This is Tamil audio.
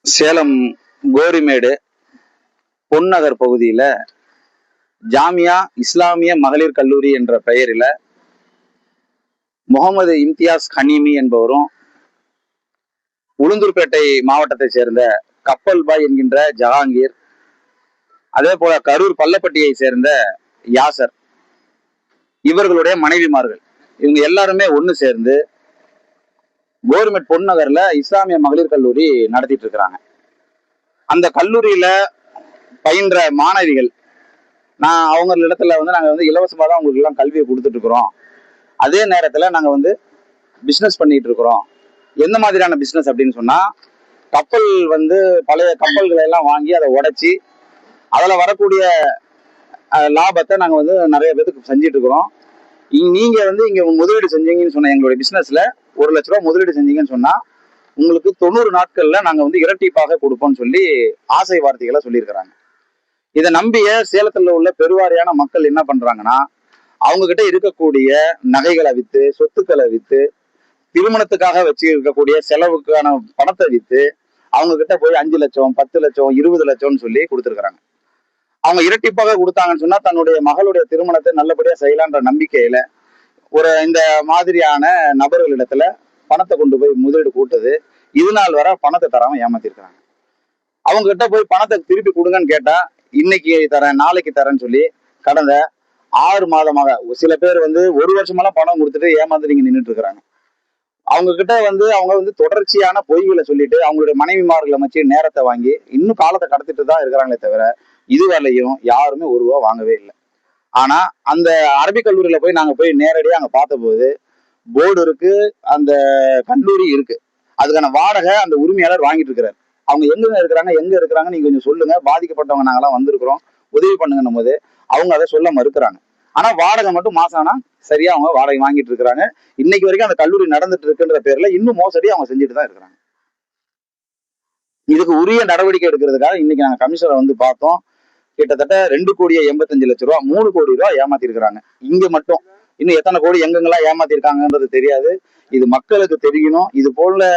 சேலம் கோரிமேடு பொன்னகர் பகுதியில ஜாமியா இஸ்லாமிய மகளிர் கல்லூரி என்ற பெயரில முகமது இம்தியாஸ் ஹனீமி என்பவரும், உளுந்தூர்பேட்டை மாவட்டத்தை சேர்ந்த கப்பல் பாய் என்கின்ற ஜஹாங்கீர், அதே போல கரூர் பள்ளப்பட்டியை சேர்ந்த யாசர், இவர்களுடைய மனைவிமார்கள், இவங்க எல்லாருமே ஒண்ணு சேர்ந்து கோரிமேட் பொன்னகர்ல இஸ்லாமிய மகளிர் கல்லூரி நடத்திட்டு இருக்கிறாங்க. அந்த கல்லூரியில பயின்ற மாணவிகள், அவங்க இடத்துல நாங்க இலவசமா தான் உங்களுக்கு எல்லாம் கல்வியை கொடுத்துட்டு இருக்கிறோம். அதே நேரத்துல நாங்க பிசினஸ் பண்ணிட்டு இருக்கிறோம். எந்த மாதிரியான பிசினஸ் அப்படின்னு சொன்னா, கப்பல் பழைய கப்பல்களை எல்லாம் வாங்கி அதை உடைச்சி அதுல வரக்கூடிய லாபத்தை நாங்க நிறைய பேருக்கு செஞ்சிட்டு இருக்கிறோம். நீங்க இங்க முதலீடு செஞ்சீங்கன்னு சொன்ன எங்களுடைய பிசினஸ்ல 1 லட்ச ரூபாய் முதலீடு செஞ்சீங்கன்னு சொன்னா உங்களுக்கு 90 நாட்கள்ல நாங்க இரட்டிப்பாக கொடுப்போம்னு சொல்லி ஆசை வார்த்தைகளை சொல்லியிருக்கிறாங்க. இதை நம்பிய சேலத்துல உள்ள பெருவாரியான மக்கள் என்ன பண்றாங்கன்னா, அவங்க கிட்ட இருக்கக்கூடிய நகைகளை வித்து, சொத்துக்களை வித்து, திருமணத்துக்காக வச்சு இருக்கக்கூடிய செலவுக்கான பணத்தை வித்து அவங்க கிட்ட போய் 5 லட்சம் 10 லட்சம் 20 லட்சம்னு சொல்லி கொடுத்துருக்காங்க. அவங்க இரட்டிப்பாக கொடுத்தாங்கன்னு சொன்னா தன்னுடைய மகளுடைய திருமணத்தை நல்லபடியா செய்யலான்ற நம்பிக்கையில இந்த மாதிரியான நபர்களிடத்துல பணத்தை கொண்டு போய் முதலீடு கூட்டது, இது நாள் வர பணத்தை தராம ஏமாத்திருக்கிறாங்க. அவங்க கிட்ட போய் பணத்தை திருப்பி கொடுங்கன்னு கேட்டா, இன்னைக்கு தரேன் நாளைக்கு தரேன்னு சொல்லி கடந்த 6 மாதமாக சில பேர் 1 வருஷமெல்லாம் பணம் கொடுத்துட்டு ஏமாந்து நீங்க நின்றுட்டு இருக்கிறாங்க. அவங்க கிட்ட அவங்க தொடர்ச்சியான பொய்களை சொல்லிட்டு அவங்களுடைய மனைவிமார்களை வச்சு நேரத்தை வாங்கி இன்னும் காலத்தை கடத்திட்டு தான் இருக்கிறாங்களே தவிர இதுவரையும் யாருமே 1 ரூபா வாங்கவே இல்லை. ஆனா அந்த அரபிக் கல்லூரியில போய் நாங்க போய் நேரடியா அங்க பார்த்த போது போர்டு இருக்கு, அந்த கல்லூரி இருக்கு, அதுக்கான வாடகை அந்த உரிமையாளர் வாங்கிட்டு இருக்கிறார். அவங்க எங்க இருக்கிறாங்க நீங்க கொஞ்சம் சொல்லுங்க, பாதிக்கப்பட்டவங்க நாங்கெல்லாம் வந்திருக்கிறோம், உதவி பண்ணுங்கன்னும் போது அவங்க அதை சொல்ல மறுக்கிறாங்க. ஆனா வாடகை மட்டும் மாசம் ஆனா சரியா அவங்க வாடகை வாங்கிட்டு இருக்கிறாங்க. இன்னைக்கு வரைக்கும் அந்த கல்லூரி நடந்துட்டு இருக்குன்ற பேர்ல இன்னும் மோசடி அவங்க செஞ்சுட்டு தான் இருக்கிறாங்க. இதுக்கு உரிய நடவடிக்கை எடுக்கிறதுக்காக இன்னைக்கு நாங்க கமிஷனர் பார்த்தோம். கிட்டத்தட்ட 2,85,00,000 ரூபாய் 3 கோடி ரூபாய் ஏமாத்தி இருக்கிறாங்க. இங்க மட்டும் இன்னும் எத்தனை கோடி எங்கெங்கெல்லாம் ஏமாத்தி இருக்காங்கன்றது தெரியாது. இது மக்களுக்கு தெரியணும். இது போல